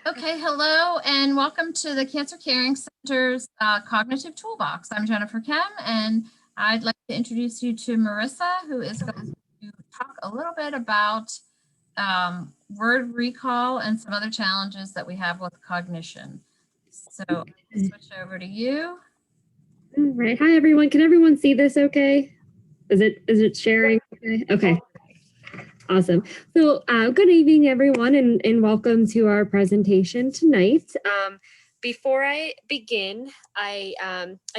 Okay, hello and welcome to the Cancer Caring Center's Cognitive Toolbox. I'm Jennifer Kem and I'd like to introduce you to Marissa, who is going to talk a little bit about word recall and some other challenges that we have with cognition. So I'll switch over to you. All right. Hi, everyone. Can everyone see this okay? Is it sharing? Okay. Awesome. So good evening, everyone, and welcome to our presentation tonight. Before I begin, I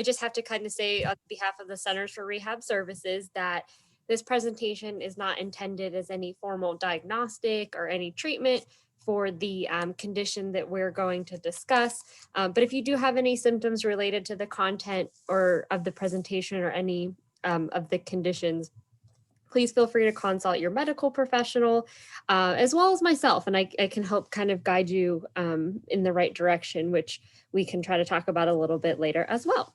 just have to kind of say on behalf of the Centers for Rehab Services that this presentation is not intended as any formal diagnostic or any treatment for the condition that we're going to discuss. But if you do have any symptoms related to the content or of the presentation or any of the conditions, please feel free to consult your medical professional as well as myself, and I can help kind of guide you in the right direction, which we can try to talk about a little bit later as well.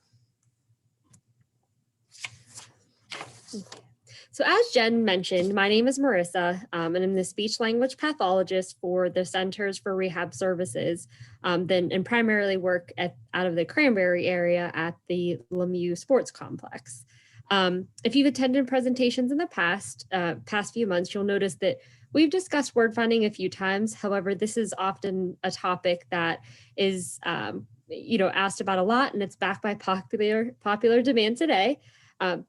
So as Jen mentioned, my name is Marissa, and I'm the speech language pathologist for the Centers for Rehab Services, and primarily work out of the Cranberry area at the Lemieux Sports Complex. If you've attended presentations in the past few months, you'll notice that we've discussed word finding a few times. However, this is often a topic that is asked about a lot, and it's backed by popular demand today.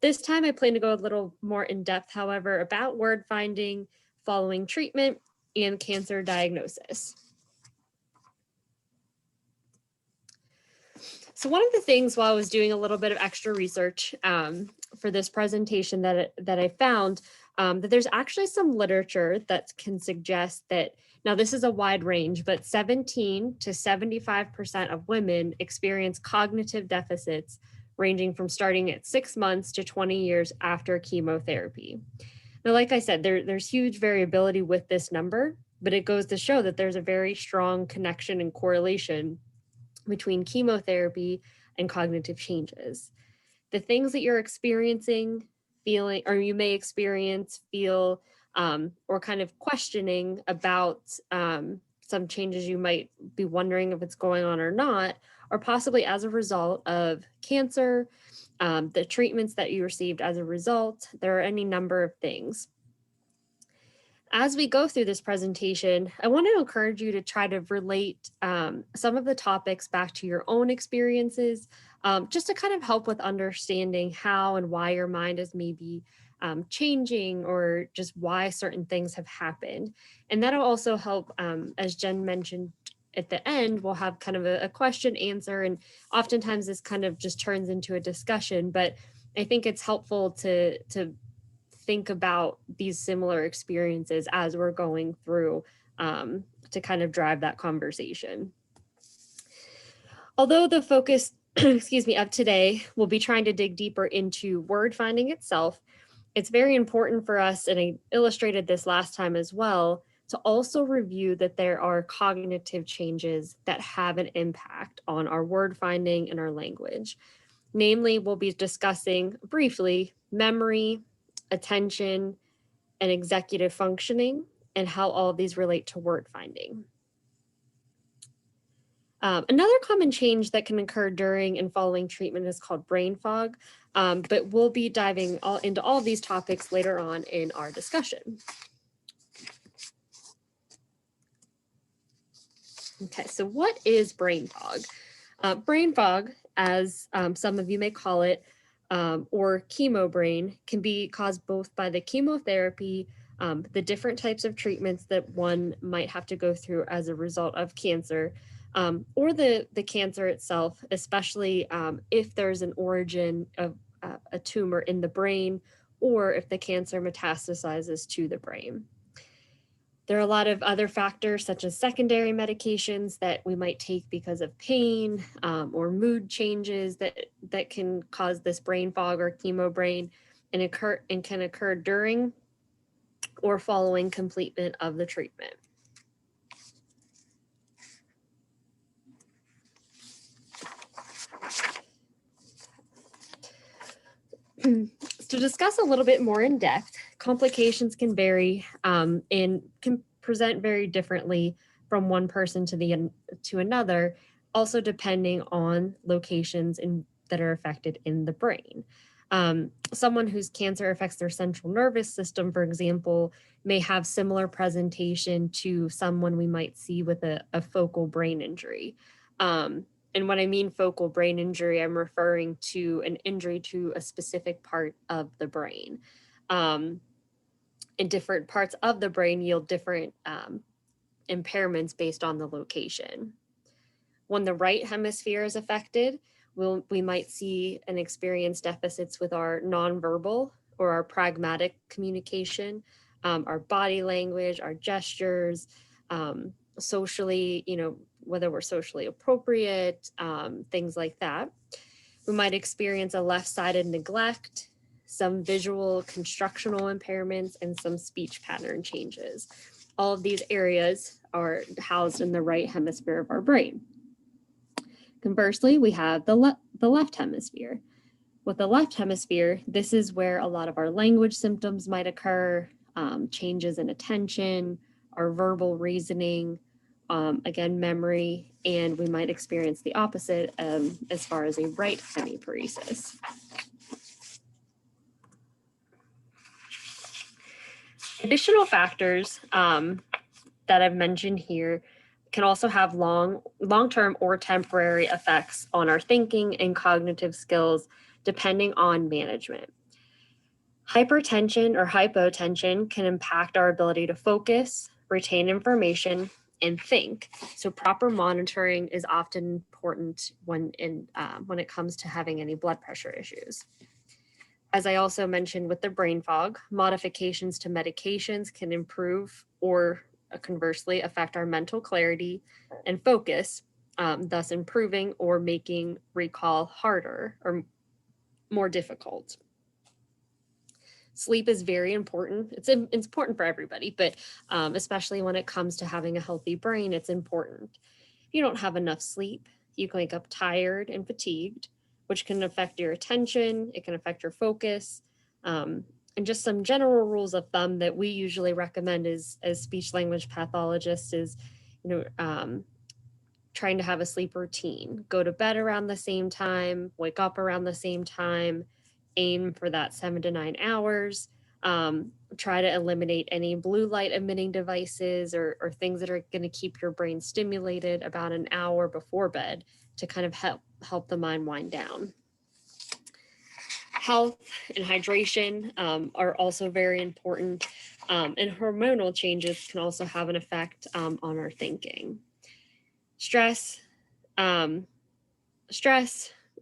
This time I plan to go a little more in depth, however, about word finding following treatment and cancer diagnosis. So one of the things while I was doing a little bit of extra research for this presentation that I found that there's actually some literature that can suggest that, now this is a wide range, but 17 to 75% of women experience cognitive deficits ranging from starting at 6 months to 20 years after chemotherapy. Now, like I said, there's huge variability with this number, but it goes to show that there's a very strong connection and correlation between chemotherapy and cognitive changes. The things that you're experiencing, feeling, or you may experience, feel, or kind of questioning about some changes you might be wondering if it's going on or not, or possibly as a result of cancer, the treatments that you received as a result. There are any number of things. As we go through this presentation, I want to encourage you to try to relate some of the topics back to your own experiences, just to kind of help with understanding how and why your mind is maybe changing, or just why certain things have happened. And that'll also help, as Jen mentioned at the end, we'll have kind of a question answer, and oftentimes this kind of just turns into a discussion, but I think it's helpful to think about these similar experiences as we're going through to kind of drive that conversation. Although the focus, of today will be trying to dig deeper into word finding itself, it's very important for us, and I illustrated this last time as well, to also review that there are cognitive changes that have an impact on our word finding and our language. Namely, we'll be discussing briefly memory, attention, and executive functioning, and how all of these relate to word finding. Another common change that can occur during and following treatment is called brain fog, but we'll be diving into all of these topics later on in our discussion. Okay, so what is brain fog? Brain fog, as some of you may call it, or chemo brain, can be caused both by the chemotherapy, the different types of treatments that one might have to go through as a result of cancer, or the cancer itself, especially if there's an origin of a tumor in the brain, or if the cancer metastasizes to the brain. There are a lot of other factors, such as secondary medications that we might take because of pain or mood changes that can cause this brain fog or chemo brain, and can occur during or following completion of the treatment. To discuss a little bit more in depth, complications can vary and can present very differently from one person to another, also depending on locations that are affected in the brain. Someone whose cancer affects their central nervous system, for example, may have similar presentation to someone we might see with a focal brain injury. And when I mean focal brain injury, I'm referring to an injury to a specific part of the brain. And different parts of the brain yield different impairments based on the location. When the right hemisphere is affected, we might see and experience deficits with our nonverbal or our pragmatic communication, our body language, our gestures, socially, whether we're socially appropriate, things like that. We might experience a left-sided neglect, some visual constructional impairments, and some speech pattern changes. All of these areas are housed in the right hemisphere of our brain. Conversely, we have the left hemisphere. With the left hemisphere, this is where a lot of our language symptoms might occur, changes in attention, our verbal reasoning, again, memory, and we might experience the opposite as far as a right hemiparesis. Additional factors that I've mentioned here can also have long-term or temporary effects on our thinking and cognitive skills, depending on management. Hypertension or hypotension can impact our ability to focus, retain information, and think. So proper monitoring is often important when it comes to having any blood pressure issues. As I also mentioned with the brain fog, modifications to medications can improve or conversely affect our mental clarity and focus, thus improving or making recall harder or more difficult. Sleep is very important. It's important for everybody, but especially when it comes to having a healthy brain, it's important. If you don't have enough sleep, you can wake up tired and fatigued, which can affect your attention, it can affect your focus, and just some general rules of thumb that we usually recommend as speech language pathologists is, trying to have a sleep routine. Go to bed around the same time, wake up around the same time, aim for that 7 to 9 hours. Try to eliminate any blue light emitting devices or things that are going to keep your brain stimulated about an hour before bed to kind of help the mind wind down. Health and hydration are also very important, and hormonal changes can also have an effect on our thinking. Stress,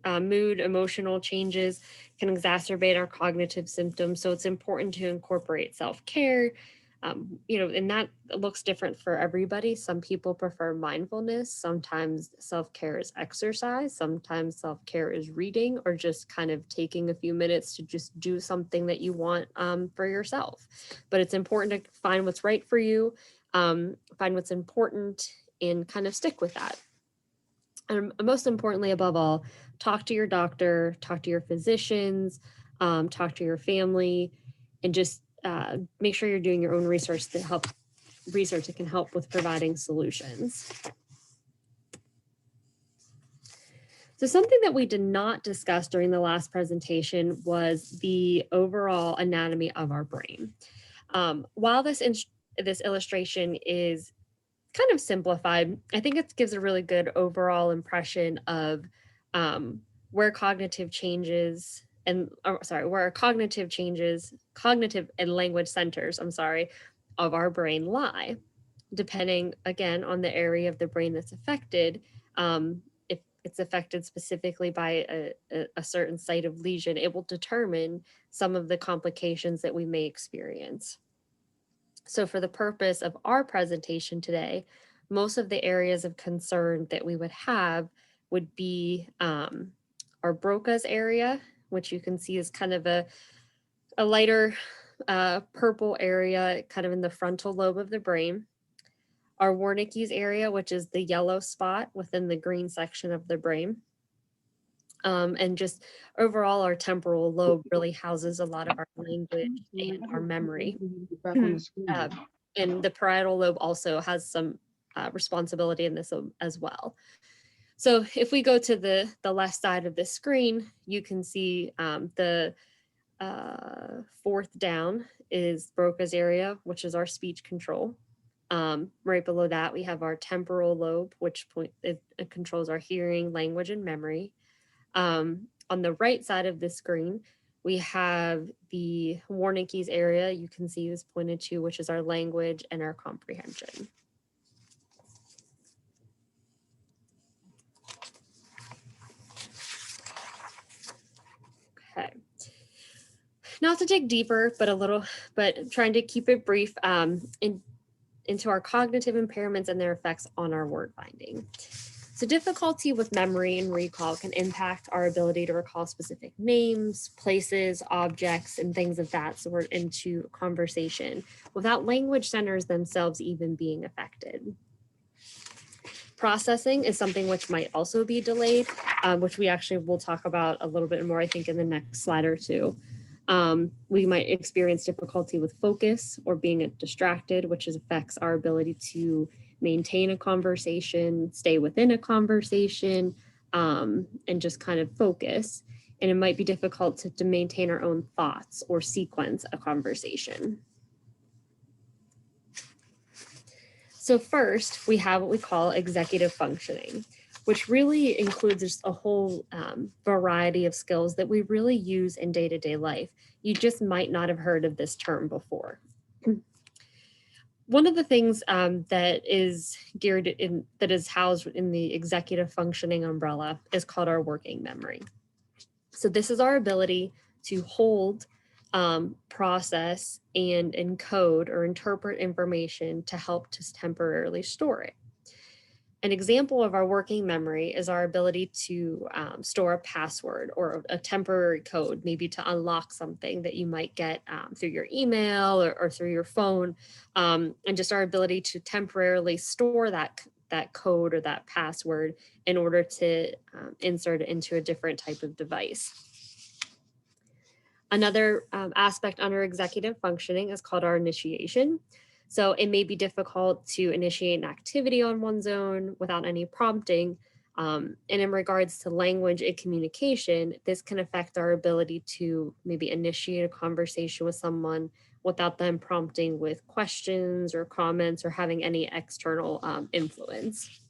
mood, emotional changes can exacerbate our cognitive symptoms, so it's important to incorporate self-care. And that looks different for everybody. Some people prefer mindfulness. Sometimes self-care is exercise. Sometimes self-care is reading or just kind of taking a few minutes to just do something that you want for yourself. But it's important to find what's right for you, find what's important, and kind of stick with that. And most importantly, above all, talk to your doctor, talk to your physicians, talk to your family, and just make sure you're doing your own research that can help with providing solutions. So something that we did not discuss during the last presentation was the overall anatomy of our brain. While this illustration is kind of simplified, I think it gives a really good overall impression of where cognitive changes and cognitive and language centers, of our brain lie, depending again on the area of the brain that's affected. If it's affected specifically by a certain site of lesion, it will determine some of the complications that we may experience. So for the purpose of our presentation today, most of the areas of concern that we would have would be our Broca's area, which you can see is kind of a lighter purple area, kind of in the frontal lobe of the brain. Our Wernicke's area, which is the yellow spot within the green section of the brain. And just overall, our temporal lobe really houses a lot of our language and our memory. And the parietal lobe also has some responsibility in this as well. So if we go to the left side of the screen, you can see the fourth down is Broca's area, which is our speech control. Right below that, we have our temporal lobe, which it controls our hearing, language, and memory. On the right side of the screen, we have the Wernicke's area, you can see is pointed to, which is our language and our comprehension. Okay. Not to dig deeper, but trying to keep it brief into our cognitive impairments and their effects on our word finding. So difficulty with memory and recall can impact our ability to recall specific names, places, objects, and things of that sort into conversation without language centers themselves even being affected. Processing is something which might also be delayed, which we actually will talk about a little bit more, I think, in the next slide or two. We might experience difficulty with focus or being distracted, which affects our ability to maintain a conversation, stay within a conversation, and just kind of focus. And it might be difficult to maintain our own thoughts or sequence a conversation. So first, we have what we call executive functioning, which really includes just a whole variety of skills that we really use in day-to-day life. You just might not have heard of this term before. One of the things that is housed in the executive functioning umbrella is called our working memory. So this is our ability to hold, process, and encode or interpret information to help to temporarily store it. An example of our working memory is our ability to store a password or a temporary code, maybe to unlock something that you might get through your email or through your phone, and just our ability to temporarily store that code or that password in order to insert it into a different type of device. Another aspect under executive functioning is called our initiation. So it may be difficult to initiate an activity on one's own without any prompting. And in regards to language and communication, this can affect our ability to maybe initiate a conversation with someone without them prompting with questions or comments or having any external influence.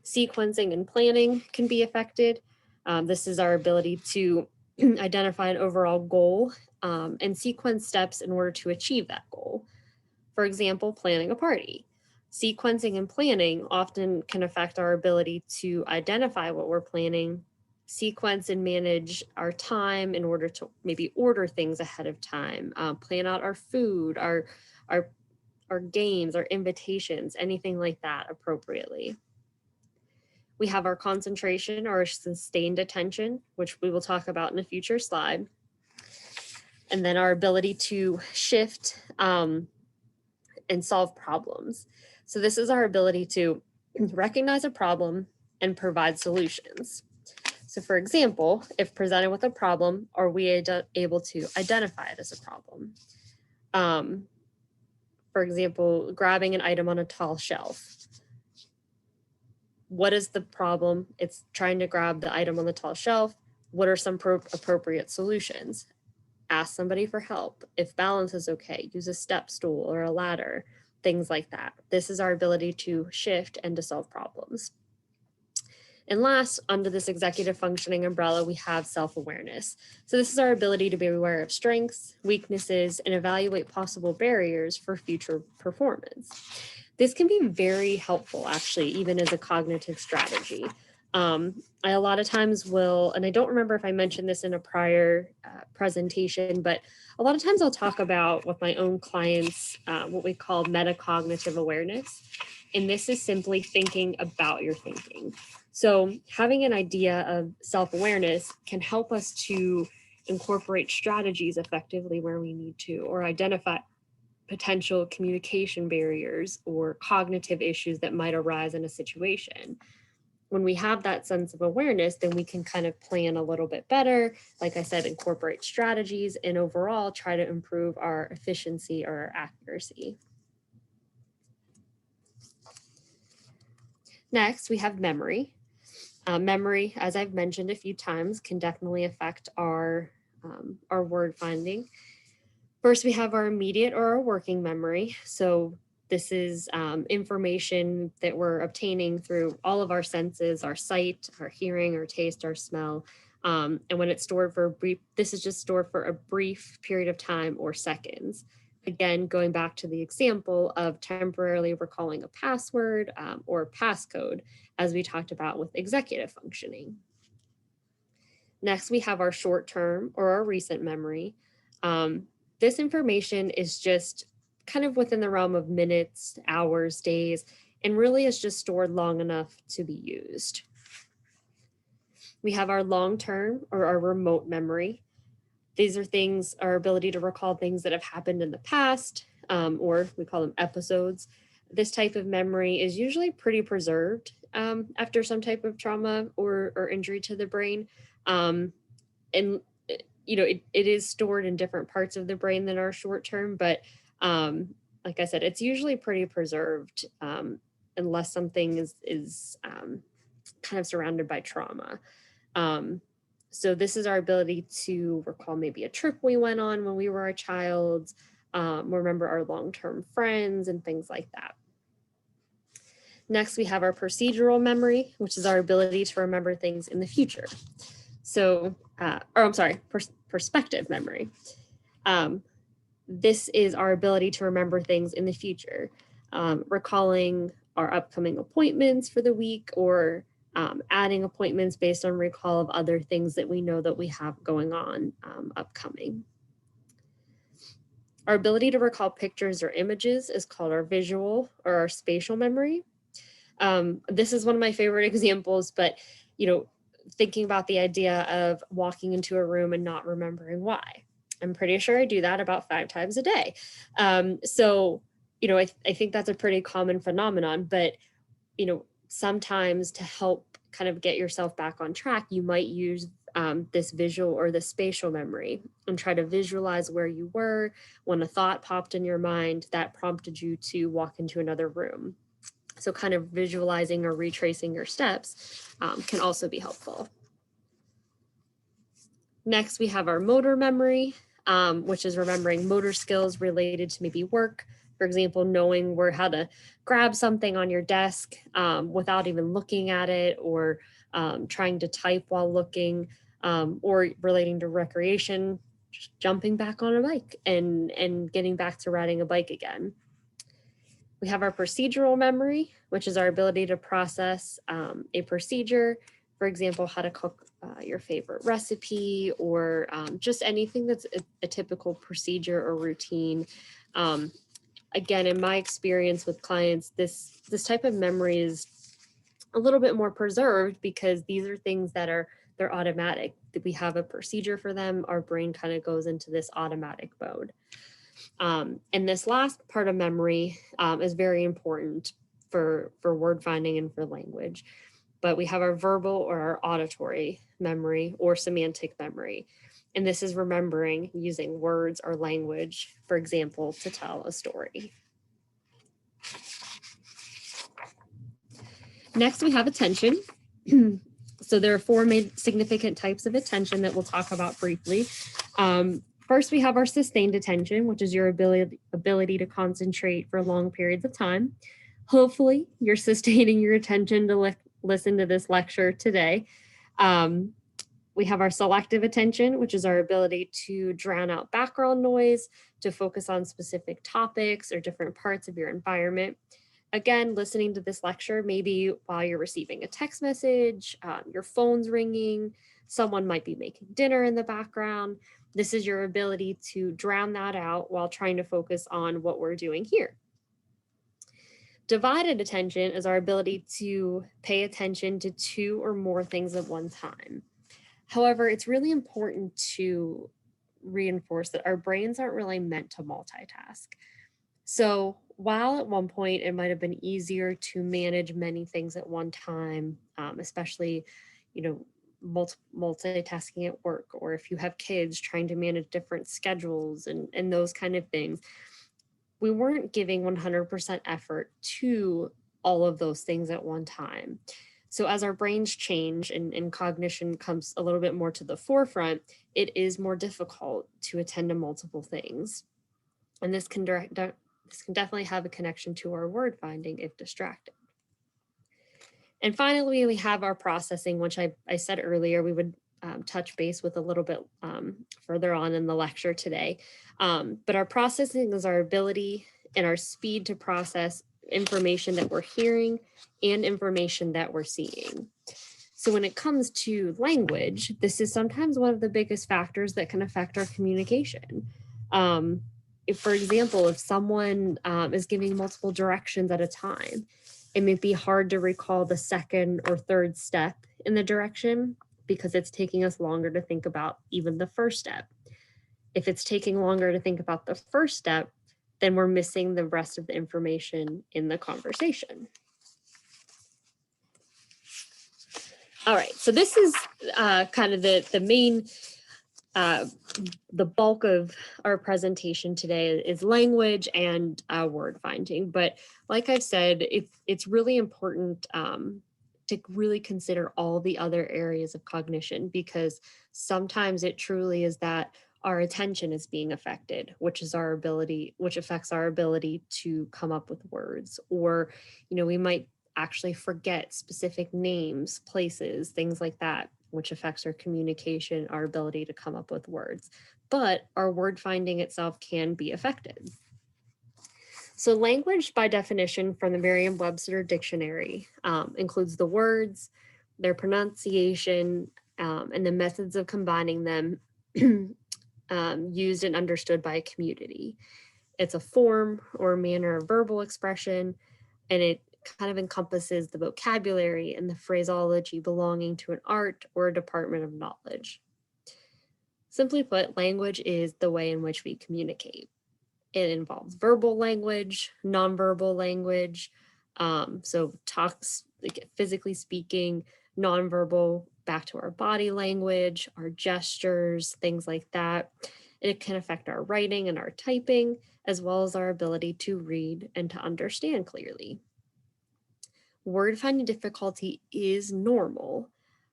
Sequencing and planning can be affected. This is our ability to identify an overall goal and sequence steps in order to achieve that goal. For example, planning a party. Sequencing and planning often can affect our ability to identify what we're planning, sequence and manage our time in order to maybe order things ahead of time, plan out our food, our games, our invitations, anything like that appropriately. We have our concentration or sustained attention, which we will talk about in a future slide. And then our ability to shift and solve problems. So this is our ability to recognize a problem and provide solutions. So for example, if presented with a problem, are we able to identify it as a problem? For example, grabbing an item on a tall shelf. What is the problem? It's trying to grab the item on the tall shelf. What are some appropriate solutions? Ask somebody for help. If balance is okay, use a step stool or a ladder, things like that. This is our ability to shift and to solve problems. And last, under this executive functioning umbrella, we have self-awareness. So this is our ability to be aware of strengths, weaknesses, and evaluate possible barriers for future performance. This can be very helpful, actually, even as a cognitive strategy. I a lot of times will, and I don't remember if I mentioned this in a prior presentation, but a lot of times I'll talk about with my own clients what we call metacognitive awareness. And this is simply thinking about your thinking. So having an idea of self-awareness can help us to incorporate strategies effectively where we need to, or identify potential communication barriers or cognitive issues that might arise in a situation. When we have that sense of awareness, then we can kind of plan a little bit better. Like I said, incorporate strategies and overall try to improve our efficiency or our accuracy. Next, we have memory. Memory, as I've mentioned a few times, can definitely affect our word finding. First, we have our immediate or our working memory. So this is information that we're obtaining through all of our senses, our sight, our hearing, our taste, our smell. And when it's stored for a brief, this is just stored for a brief period of time or seconds. Again, going back to the example of temporarily recalling a password or passcode, as we talked about with executive functioning. Next, we have our short term or our recent memory. This information is just kind of within the realm of minutes, hours, days, and really is just stored long enough to be used. We have our long term or our remote memory. These are things, our ability to recall things that have happened in the past, or we call them episodes. This type of memory is usually pretty preserved after some type of trauma or injury to the brain. And it is stored in different parts of the brain than our short term, but like I said, it's usually pretty preserved unless something is kind of surrounded by trauma. So this is our ability to recall maybe a trip we went on when we were a child, remember our long-term friends and things like that. Next, we have our procedural memory, which is our ability to remember things in the future. So, perspective memory. This is our ability to remember things in the future, recalling our upcoming appointments for the week or adding appointments based on recall of other things that we know that we have going on upcoming. Our ability to recall pictures or images is called our visual or our spatial memory. This is one of my favorite examples, but thinking about the idea of walking into a room and not remembering why. I'm pretty sure I do that about 5 times a day. So I think that's a pretty common phenomenon, but sometimes to help kind of get yourself back on track, you might use this visual or the spatial memory and try to visualize where you were when a thought popped in your mind that prompted you to walk into another room. So kind of visualizing or retracing your steps can also be helpful. Next, we have our motor memory, which is remembering motor skills related to maybe work. For example, knowing how to grab something on your desk without even looking at it, or trying to type while looking, or relating to recreation, just jumping back on a bike and getting back to riding a bike again. We have our procedural memory, which is our ability to process a procedure. For example, how to cook your favorite recipe, or just anything that's a typical procedure or routine. Again, in my experience with clients, this type of memory is a little bit more preserved because these are things that they're automatic. That we have a procedure for them, our brain kind of goes into this automatic mode. And this last part of memory is very important for word finding and for language. But we have our verbal or our auditory memory or semantic memory. And this is remembering using words or language, for example, to tell a story. Next, we have attention. So there are 4 main significant types of attention that we'll talk about briefly. First, we have our sustained attention, which is your ability to concentrate for long periods of time. Hopefully, you're sustaining your attention to listen to this lecture today. We have our selective attention, which is our ability to drown out background noise, to focus on specific topics or different parts of your environment. Again, listening to this lecture, maybe while you're receiving a text message, your phone's ringing, someone might be making dinner in the background. This is your ability to drown that out while trying to focus on what we're doing here. Divided attention is our ability to pay attention to 2 or more things at one time. However, it's really important to reinforce that our brains aren't really meant to multitask. So while at one point it might have been easier to manage many things at one time, especially, multitasking at work, or if you have kids trying to manage different schedules and those kind of things, we weren't giving 100% effort to all of those things at one time. So as our brains change and cognition comes a little bit more to the forefront, it is more difficult to attend to multiple things. And this can definitely have a connection to our word finding if distracted. And finally, we have our processing, which I said earlier we would touch base with a little bit further on in the lecture today. But our processing is our ability and our speed to process information that we're hearing and information that we're seeing. So when it comes to language, this is sometimes one of the biggest factors that can affect our communication. If, for example, if someone is giving multiple directions at a time, it may be hard to recall the second or third step in the direction because it's taking us longer to think about even the first step. If it's taking longer to think about the first step, then we're missing the rest of the information in the conversation. All right, so this is kind of the main, the bulk of our presentation today is language and word finding. But like I've said, it's really important to really consider all the other areas of cognition, because sometimes it truly is that our attention is being affected, which affects our ability to come up with words. Or, we might actually forget specific names, places, things like that, which affects our communication, our ability to come up with words. But our word finding itself can be affected. So language, by definition, from the Merriam-Webster dictionary, includes the words, their pronunciation, and the methods of combining them used and understood by a community. It's a form or manner of verbal expression, and it kind of encompasses the vocabulary and the phraseology belonging to an art or a department of knowledge. Simply put, language is the way in which we communicate. It involves verbal language, nonverbal language, so talks, like physically speaking, nonverbal, back to our body language, our gestures, things like that. It can affect our writing and our typing, as well as our ability to read and to understand clearly. Word finding difficulty is normal,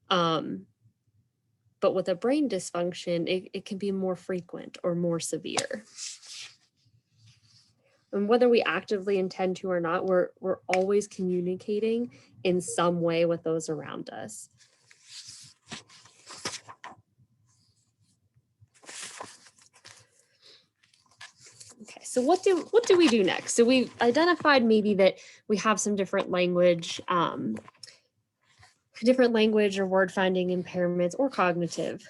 but with a brain dysfunction, it can be more frequent or more severe. And whether we actively intend to or not, we're always communicating in some way with those around us. Okay, so what do we do next? So we've identified maybe that we have some different language or word finding impairments or cognitive.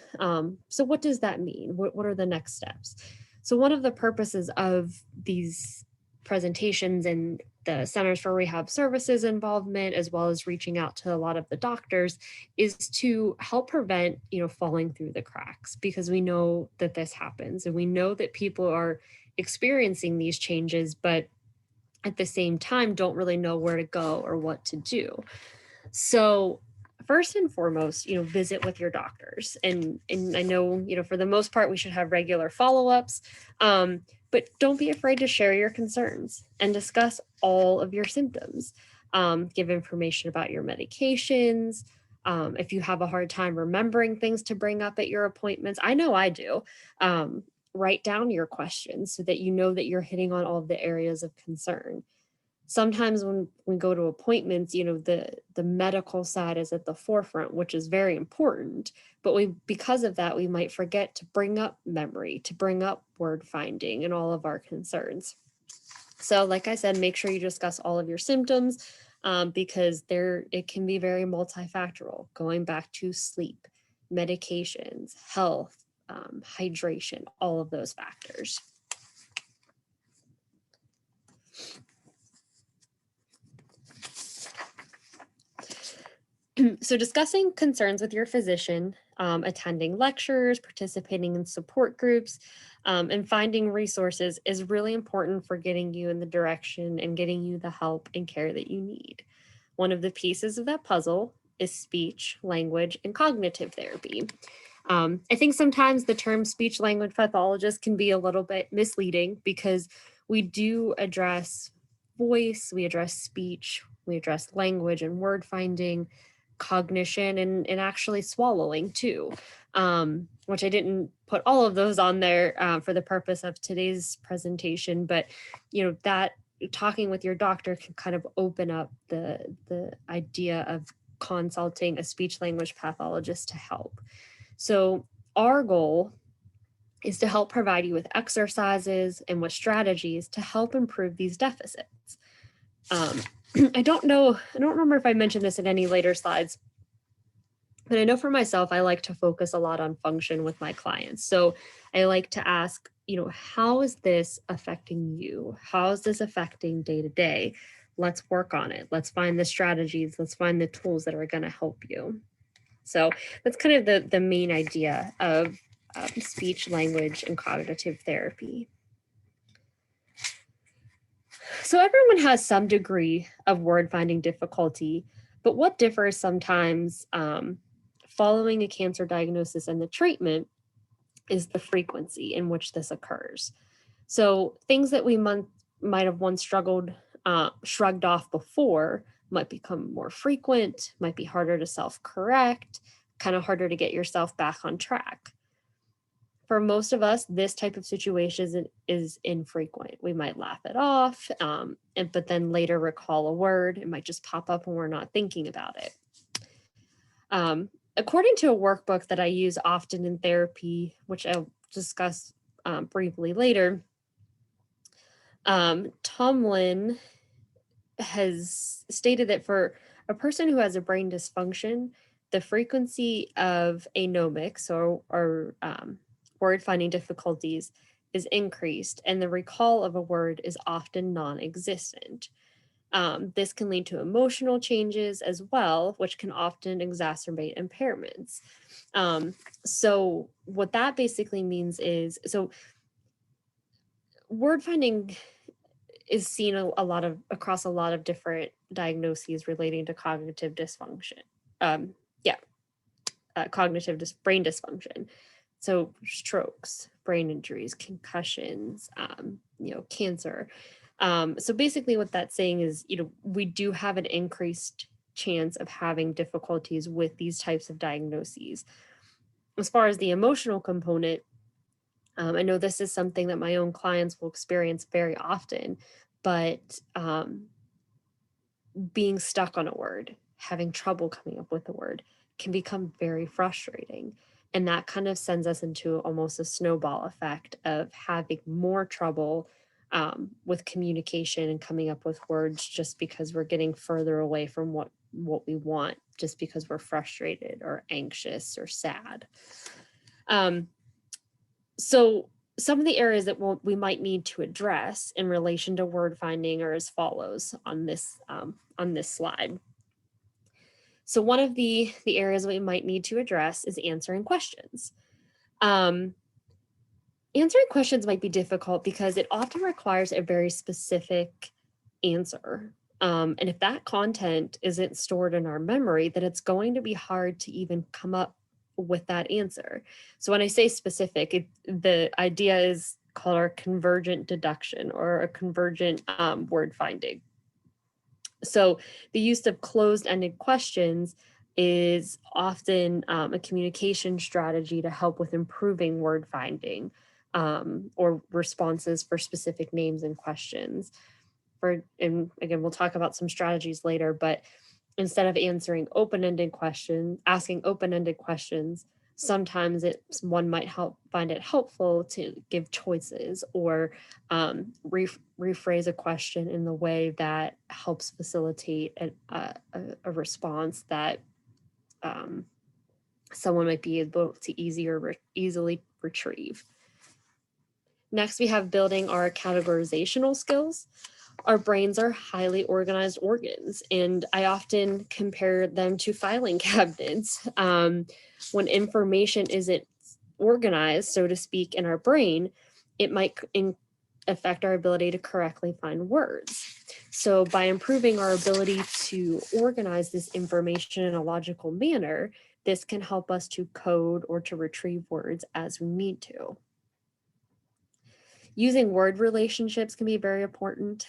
So what does that mean? What are the next steps? So one of the purposes of these presentations and the Centers for Rehab Services involvement, as well as reaching out to a lot of the doctors, is to help prevent, falling through the cracks, because we know that this happens and we know that people are experiencing these changes, but at the same time don't really know where to go or what to do. So first and foremost, visit with your doctors. And I know, for the most part, we should have regular follow-ups, but don't be afraid to share your concerns and discuss all of your symptoms. Give information about your medications. If you have a hard time remembering things to bring up at your appointments, I know I do. Write down your questions so that you know that you're hitting on all of the areas of concern. Sometimes when we go to appointments, the medical side is at the forefront, which is very important. But because of that, we might forget to bring up memory, to bring up word finding and all of our concerns. So like I said, make sure you discuss all of your symptoms because it can be very multifactorial, going back to sleep, medications, health, hydration, all of those factors. So discussing concerns with your physician, attending lectures, participating in support groups, and finding resources is really important for getting you in the direction and getting you the help and care that you need. One of the pieces of that puzzle is speech, language, and cognitive therapy. I think sometimes the term speech language pathologist can be a little bit misleading because we do address voice, we address speech, We address language and word finding, cognition, and actually swallowing too, which I didn't put all of those on there for the purpose of today's presentation, but that talking with your doctor can kind of open up the idea of consulting a speech language pathologist to help. So our goal is to help provide you with exercises and with strategies to help improve these deficits. I don't remember if I mentioned this in any later slides, but I know for myself, I like to focus a lot on function with my clients. So I like to ask, how is this affecting you? How is this affecting day to day? Let's work on it. Let's find the strategies. Let's find the tools that are going to help you. So that's kind of the main idea of speech, language, and cognitive therapy. So everyone has some degree of word finding difficulty, but what differs sometimes following a cancer diagnosis and the treatment is the frequency in which this occurs. So things that we might have once shrugged off before might become more frequent, might be harder to self-correct, kind of harder to get yourself back on track. For most of us, this type of situation is infrequent. We might laugh it off, but then later recall a word. It might just pop up when we're not thinking about it. According to a workbook that I use often in therapy, which I'll discuss briefly later, Tomlin has stated that for a person who has a brain dysfunction, the frequency of anomics or word finding difficulties is increased, and the recall of a word is often non-existent. This can lead to emotional changes as well, which can often exacerbate impairments. So what that basically means is, so word finding is seen across a lot of different diagnoses relating to cognitive dysfunction. Brain dysfunction. So strokes, brain injuries, concussions, cancer. So basically what that's saying is, we do have an increased chance of having difficulties with these types of diagnoses. As far as the emotional component, I know this is something that my own clients will experience very often, but being stuck on a word, having trouble coming up with a word can become very frustrating. And that kind of sends us into almost a snowball effect of having more trouble with communication and coming up with words just because we're getting further away from what we want, just because we're frustrated or anxious or sad. So some of the areas that we might need to address in relation to word finding are as follows on this slide. So one of the areas we might need to address is answering questions. Answering questions might be difficult because it often requires a very specific answer. And if that content isn't stored in our memory, then it's going to be hard to even come up with that answer. So when I say specific, the idea is called our convergent deduction or a convergent word finding. So the use of closed-ended questions is often a communication strategy to help with improving word finding or responses for specific names and questions. And again, we'll talk about some strategies later, but instead of asking open-ended questions, sometimes one might find it helpful to give choices or rephrase a question in the way that helps facilitate a response that someone might be able to easily retrieve. Next, we have building our categorizational skills. Our brains are highly organized organs, and I often compare them to filing cabinets. When information isn't organized, so to speak, in our brain, it might affect our ability to correctly find words. So by improving our ability to organize this information in a logical manner, this can help us to code or to retrieve words as we need to. Using word relationships can be very important.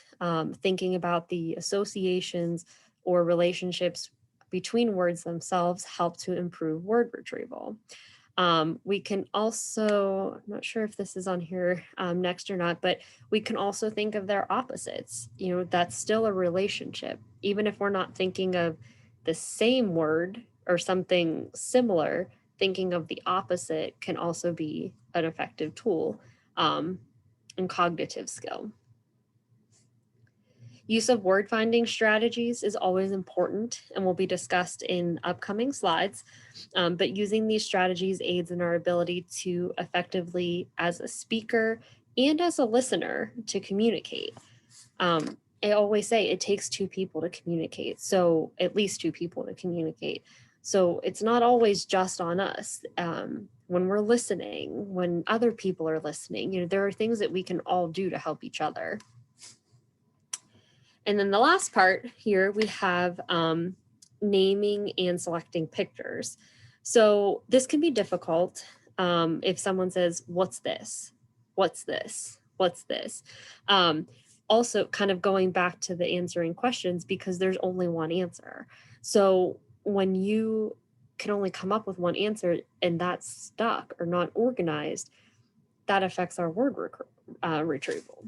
Thinking about the associations, or relationships between words themselves help to improve word retrieval. We can also, I'm not sure if this is on here next or not, but we can also think of their opposites. That's still a relationship. Even if we're not thinking of the same word or something similar, thinking of the opposite can also be an effective tool and cognitive skill. Use of word finding strategies is always important and will be discussed in upcoming slides, but using these strategies aids in our ability to effectively, as a speaker and as a listener, to communicate. I always say it takes two people to communicate, so at least two people to communicate. So it's not always just on us. When we're listening, when other people are listening, there are things that we can all do to help each other. And then the last part here, we have naming and selecting pictures. So this can be difficult if someone says, what's this? What's this? What's this? Also kind of going back to the answering questions, because there's only one answer. So when you can only come up with one answer and that's stuck or not organized, that affects our word retrieval.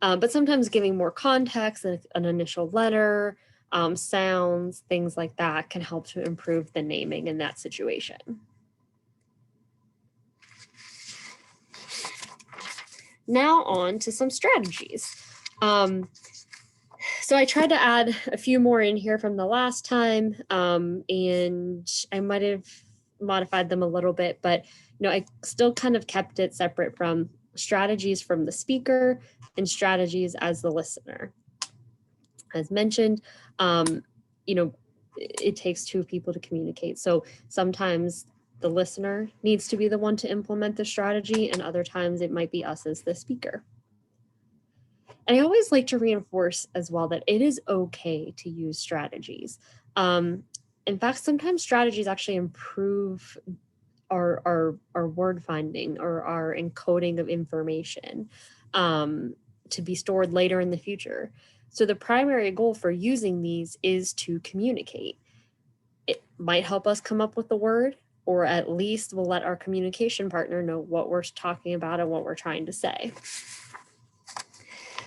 But sometimes giving more context, an initial letter, sounds, things like that can help to improve the naming in that situation. Now on to some strategies. So I tried to add a few more in here from the last time, and I might have modified them a little bit, but I still kind of kept it separate from strategies from the speaker and strategies as the listener. As mentioned, it takes two people to communicate. So sometimes the listener needs to be the one to implement the strategy, and other times it might be us as the speaker. And I always like to reinforce as well that it is okay to use strategies. In fact, sometimes strategies actually improve our word finding or our encoding of information to be stored later in the future. So the primary goal for using these is to communicate. It might help us come up with the word, or at least we'll let our communication partner know what we're talking about and what we're trying to say.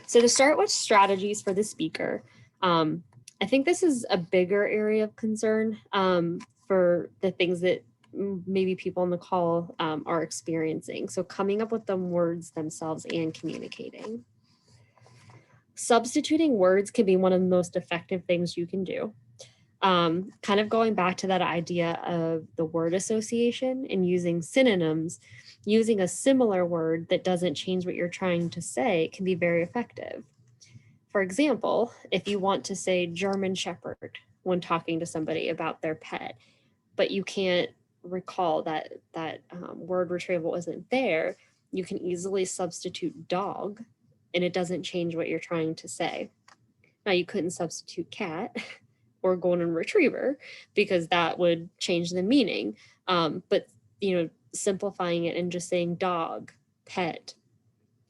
So to start with strategies for the speaker, I think this is a bigger area of concern for the things that maybe people on the call are experiencing. So coming up with the words themselves and communicating. Substituting words can be one of the most effective things you can do. Kind of going back to that idea of the word association and using synonyms, using a similar word that doesn't change what you're trying to say can be very effective. For example, if you want to say German Shepherd when talking to somebody about their pet, but you can't recall that word retrieval isn't there, you can easily substitute dog and it doesn't change what you're trying to say. Now you couldn't substitute cat or golden retriever because that would change the meaning. But simplifying it and just saying dog, pet,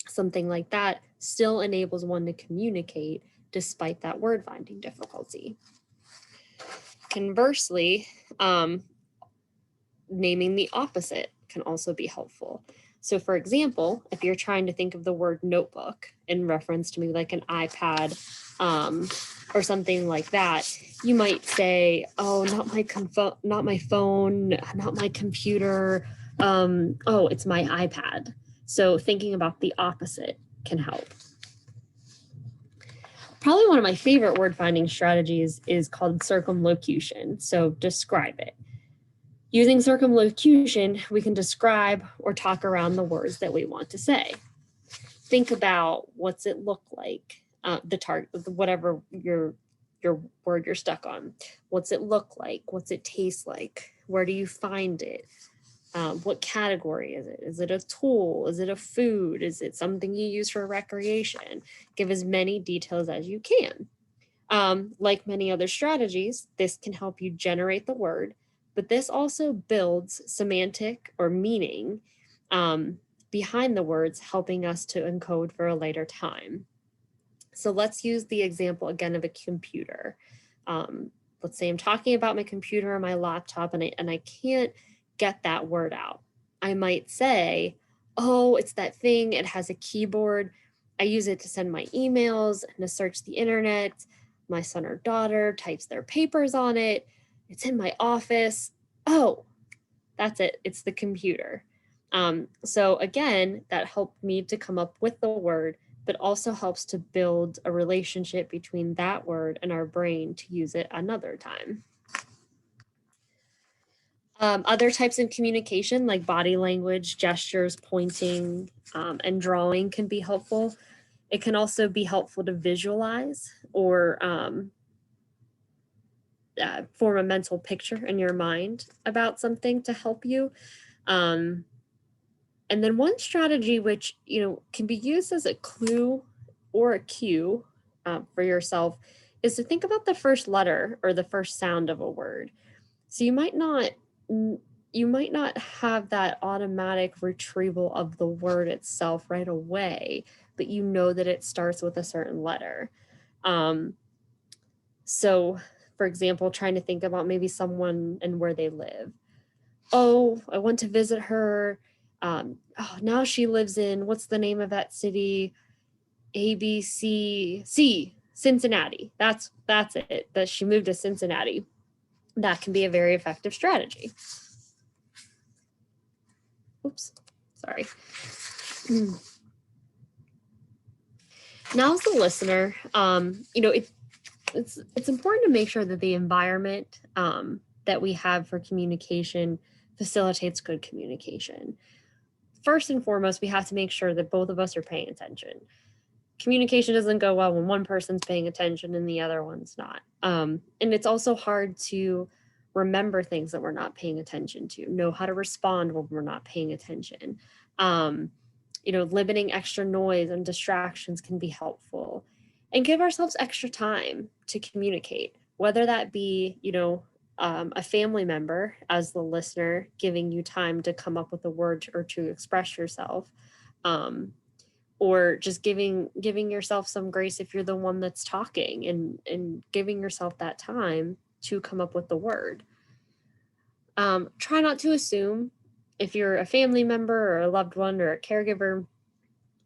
something like that still enables one to communicate despite that word finding difficulty. Conversely, naming the opposite can also be helpful. So for example, if you're trying to think of the word notebook in reference to maybe like an iPad or something like that, you might say, oh, not my phone, not my computer. Oh, it's my iPad. So thinking about the opposite can help. Probably one of my favorite word finding strategies is called circumlocution. So describe it. Using circumlocution, we can describe or talk around the words that we want to say. Think about what's it look like, the target, whatever your word you're stuck on. What's it look like? What's it taste like? Where do you find it? What category is it? Is it a tool? Is it a food? Is it something you use for recreation? Give as many details as you can. Like many other strategies, this can help you generate the word, but this also builds semantic or meaning behind the words, helping us to encode for a later time. So let's use the example again of a computer. Let's say I'm talking about my computer or my laptop and I can't get that word out. I might say, oh, it's that thing. It has a keyboard. I use it to send my emails and to search the internet. My son or daughter types their papers on it. It's in my office. Oh, that's it. It's the computer. So again, that helped me to come up with the word, but also helps to build a relationship between that word and our brain to use it another time. Other types of communication like body language, gestures, pointing, and drawing can be helpful. It can also be helpful to visualize or form a mental picture in your mind about something to help you. And then one strategy which can be used as a clue or a cue for yourself is to think about the first letter or the first sound of a word. So you might not have that automatic retrieval of the word itself right away, but you know that it starts with a certain letter. So, for example, trying to think about maybe someone and where they live. Oh, I want to visit her. Now she lives in, what's the name of that city? ABC, Cincinnati. That's it. That she moved to Cincinnati. That can be a very effective strategy. Oops, sorry. Now as the listener, it's important to make sure that the environment that we have for communication facilitates good communication. First and foremost, we have to make sure that both of us are paying attention. Communication doesn't go well when one person's paying attention and the other one's not. And it's also hard to remember things that we're not paying attention to, know how to respond when we're not paying attention. Limiting extra noise and distractions can be helpful. And give ourselves extra time to communicate, whether that be, a family member as the listener giving you time to come up with a word or to express yourself, or just giving yourself some grace if you're the one that's talking and giving yourself that time to come up with the word. Try not to assume if you're a family member or a loved one or a caregiver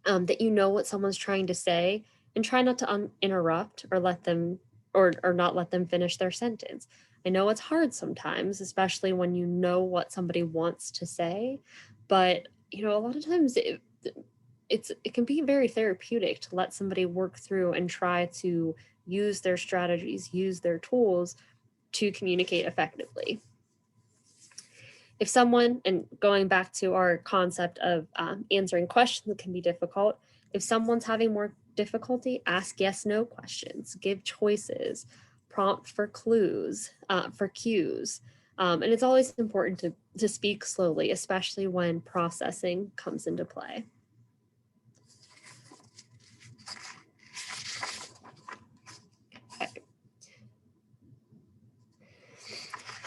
that you know what someone's trying to say, and try not to interrupt or let them or not let them finish their sentence. I know it's hard sometimes, especially when you know what somebody wants to say, but a lot of times it can be very therapeutic to let somebody work through and try to use their strategies, use their tools to communicate effectively. If someone, and going back to our concept of answering questions that can be difficult, if someone's having more difficulty, ask yes/no questions, give choices, prompt for clues, for cues. And it's always important to speak slowly, especially when processing comes into play.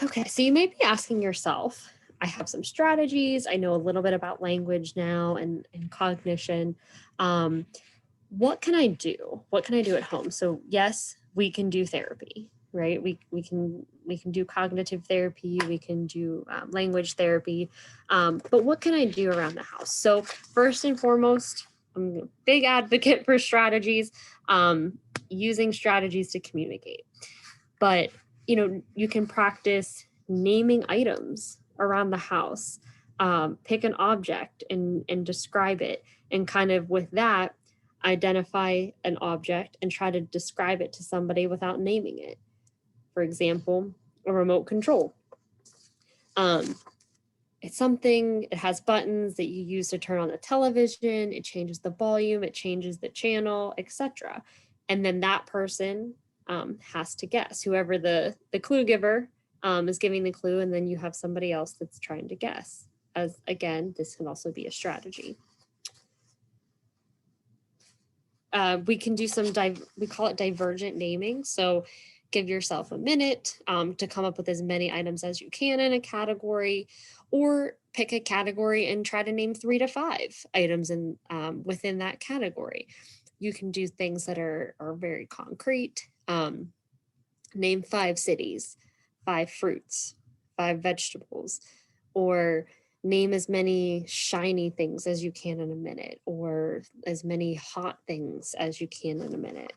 Okay, so you may be asking yourself, I have some strategies, I know a little bit about language now and cognition. What can I do? What can I do at home? So yes, we can do therapy, right? We can do cognitive therapy, we can do language therapy, but what can I do around the house? So first and foremost, I'm a big advocate for strategies, using strategies to communicate. But you can practice naming items around the house, pick an object and describe it, and kind of with that, identify an object and try to describe it to somebody without naming it. For example, a remote control. It's something, it has buttons that you use to turn on the television, it changes the volume, it changes the channel, etc. And then that person has to guess. Whoever the clue giver is giving the clue, and then you have somebody else that's trying to guess. As again, this can also be a strategy. We can do some, we call it divergent naming. So give yourself a minute to come up with as many items as you can in a category, or pick a category and try to name 3 to 5 items in within that category. You can do things that are very concrete. Name 5 cities, 5 fruits, 5 vegetables, or name as many shiny things as you can in a minute, or as many hot things as you can in a minute.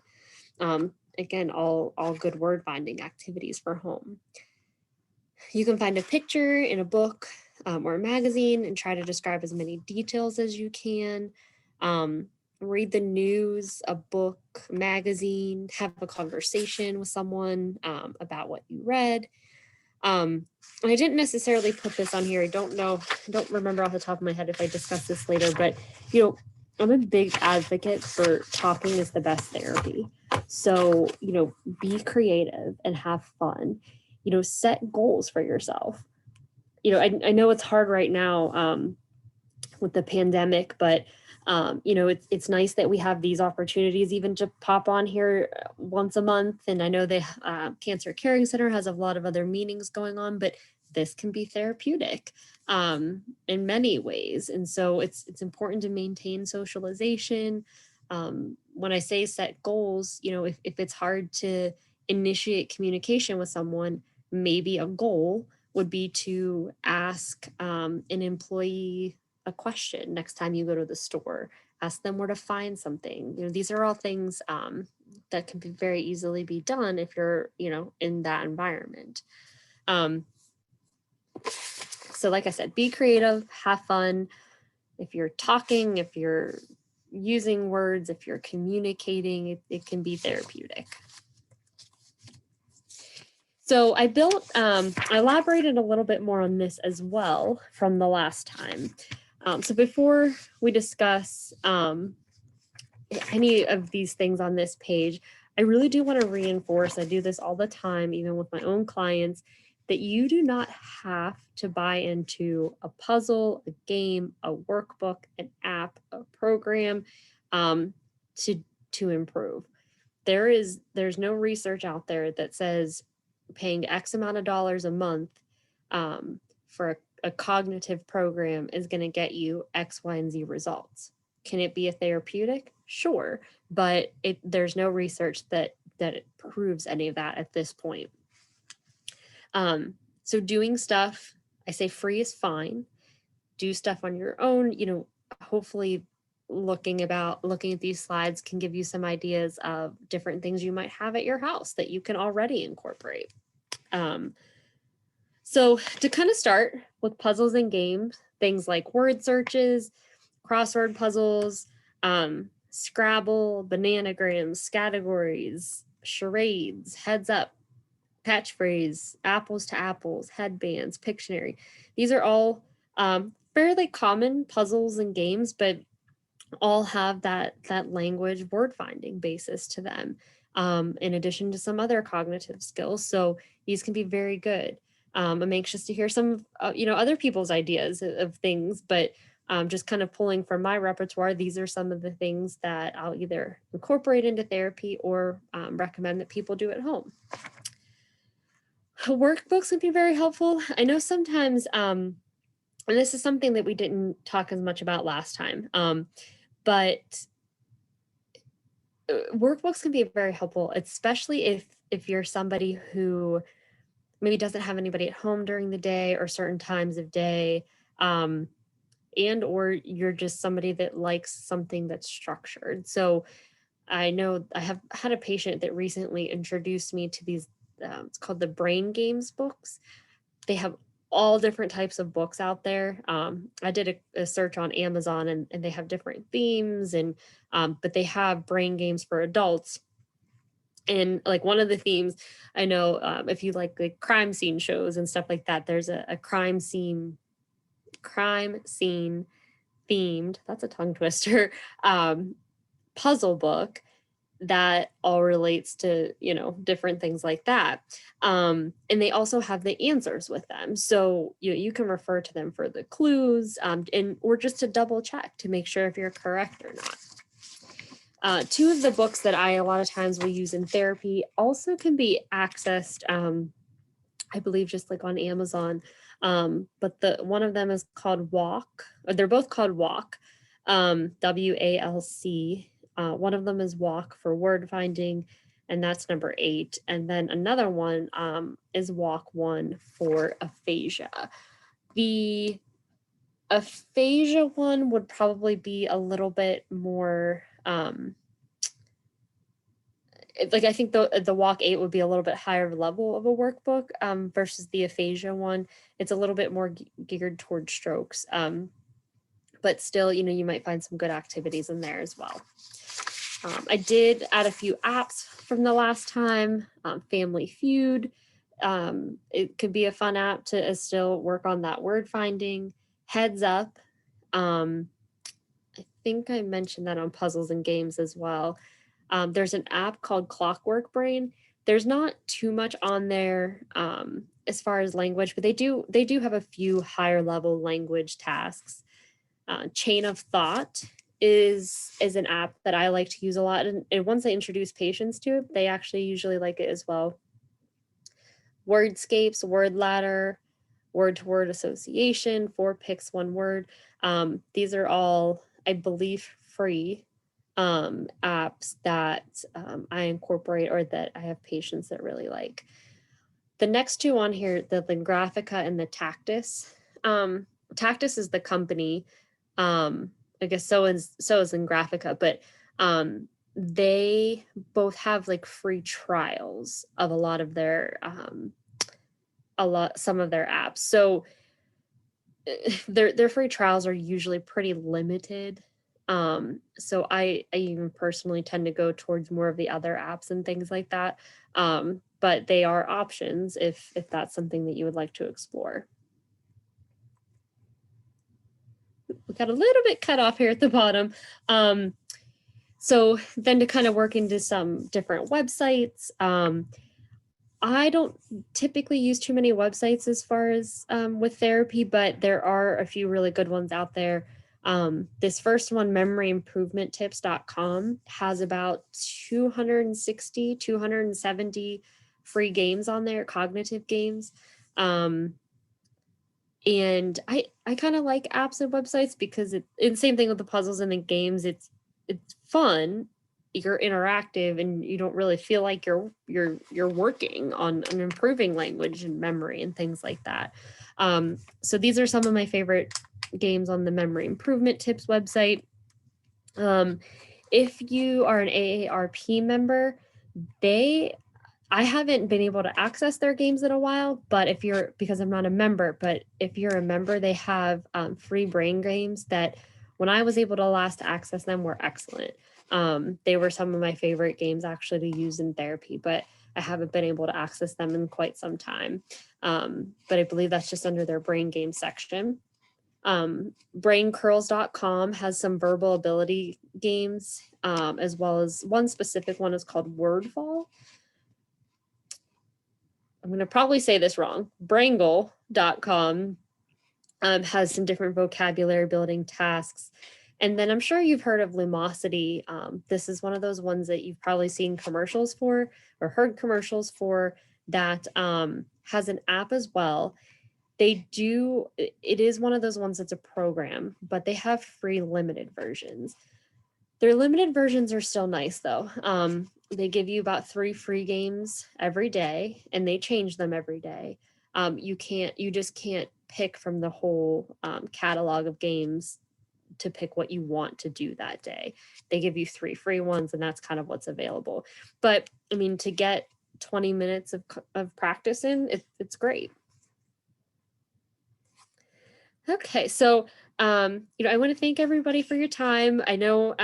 Again, all good word finding activities for home. You can find a picture in a book or a magazine and try to describe as many details as you can. Read the news, a book, magazine, have a conversation with someone about what you read. And I didn't necessarily put this on here. I don't remember off the top of my head if I discussed this later, but I'm a big advocate for talking is the best therapy. So, be creative and have fun. Set goals for yourself. I know it's hard right now with the pandemic, but it's nice that we have these opportunities even to pop on here once a month. And I know the Cancer Caring Center has a lot of other meetings going on, but this can be therapeutic in many ways. And so it's important to maintain socialization. When I say set goals, if it's hard to initiate communication with someone, maybe a goal would be to ask an employee a question next time you go to the store. Ask them where to find something. These are all things that can be very easily be done if you're, in that environment. So like I said, be creative, have fun. If you're talking, if you're using words, if you're communicating, it can be therapeutic. So I elaborated a little bit more on this as well from the last time. So before we discuss any of these things on this page, I really do want to reinforce, I do this all the time, even with my own clients, that you do not have to buy into a puzzle, a game, a workbook, an app, a program to improve. There's no research out there that says paying X amount of dollars a month for a cognitive program is going to get you X, Y, and Z results. Can it be a therapeutic? Sure, but there's no research that it proves any of that at this point. So doing stuff, I say free is fine. Do stuff on your own. Hopefully looking at these slides can give you some ideas of different things you might have at your house that you can already incorporate. So to kind of start with puzzles and games, things like word searches, crossword puzzles, Scrabble, bananagrams, categories, charades, heads up, catchphrase, apples to apples, headbands, Pictionary. These are all fairly common puzzles and games, but all have that language word finding basis to them, in addition to some other cognitive skills. So these can be very good. I'm anxious to hear some other people's ideas of things, but just kind of pulling from my repertoire, these are some of the things that I'll either incorporate into therapy or recommend that people do at home. Workbooks can be very helpful. I know sometimes, and this is something that we didn't talk as much about last time, but workbooks can be very helpful, especially if you're somebody who maybe doesn't have anybody at home during the day or certain times of day, and or you're just somebody that likes something that's structured. So I know I have had a patient that recently introduced me to these, it's called the Brain Games books. They have all different types of books out there. I did a search on Amazon and they have different themes, and but they have brain games for adults. And like one of the themes, I know if you like crime scene shows and stuff like that, there's a crime scene themed, that's a tongue twister, puzzle book that all relates to, different things like that. And they also have the answers with them. So you can refer to them for the clues or just to double check to make sure if you're correct or not. Two of the books that I a lot of times will use in therapy also can be accessed, I believe, just like on Amazon. But one of them is called Walk, or they're both called Walk, WALC, One of them is Walk for word finding, and that's number 8. And then another one is Walk 1 for aphasia. The aphasia one would probably be a little bit more like I think the Walk 8 would be a little bit higher level of a workbook versus the aphasia one. It's a little bit more geared towards strokes, but still, you might find some good activities in there as well. I did add a few apps from the last time. Family Feud, it could be a fun app to still work on that word finding. Heads Up, I think I mentioned that on Puzzles and Games as well. There's an app called Clockwork Brain. There's not too much on there as far as language, but they do have a few higher level language tasks. Chain of Thought is an app that I like to use a lot, and once I introduce patients to it, they actually usually like it as well. Wordscapes, Word Ladder, Word-to-Word Association, 4 Picks 1 Word. These are all, I believe, free apps that I incorporate or that I have patients that really like. The next two on here, the Lingraphica and the Tactus. Tactus is the company. I guess so is Lingraphica, but they both have like free trials of some of their apps. So their free trials are usually pretty limited. So I even personally tend to go towards more of the other apps and things like that. But they are options if that's something that you would like to explore. We got a little bit cut off here at the bottom. So then to kind of work into some different websites, I don't typically use too many websites as far as with therapy, but there are a few really good ones out there. This first one, memoryimprovementtips.com, has about 260, 270 free games on there, cognitive games. And I kind of like apps and websites because it's same thing with the puzzles and the games. It's fun, you're interactive, and you don't really feel like you're working on improving language and memory and things like that. So these are some of my favorite games on the Memory Improvement Tips website. If you are an AARP member, I haven't been able to access their games in a while, but because I'm not a member, but if you're a member, they have free brain games that when I was able to last access them were excellent. They were some of my favorite games actually to use in therapy, but I haven't been able to access them in quite some time. But I believe that's just under their brain game section. Braincurls.com has some verbal ability games, as well as one specific one is called Wordfall. I'm going to probably say this wrong. Brangle.com has some different vocabulary building tasks. And then I'm sure you've heard of Lumosity. This is one of those ones that you've probably seen commercials for or heard commercials for that has an app as well. It is one of those ones that's a program, but they have free limited versions. Their limited versions are still nice though. They give you about 3 free games every day, and they change them every day. You just can't pick from the whole catalog of games to pick what you want to do that day. They give you 3 free ones, and that's kind of what's available. But I mean, to get 20 minutes of practice in, it's great. Okay, so I want to thank everybody for your time. I know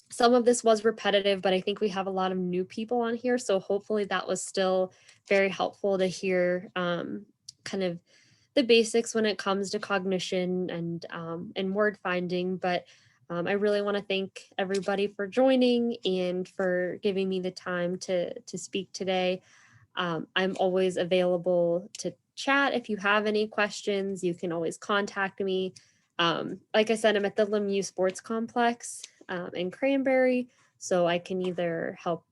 some of this was repetitive, but I think we have a lot of new people on here, so hopefully that was still very helpful to hear kind of the basics when it comes to cognition and word finding. But I really want to thank everybody for joining and for giving me the time to speak today. I'm always available to chat. If you have any questions, you can always contact me. Like I said, I'm at the Lemieux Sports Complex in Cranberry, so I can either help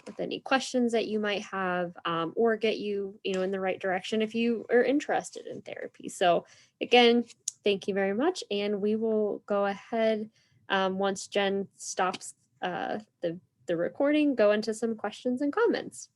with any questions that you might have, or get you in the right direction if you are interested in therapy. So again, thank you very much, and we will go ahead once Jen stops the recording, go into some questions and comments.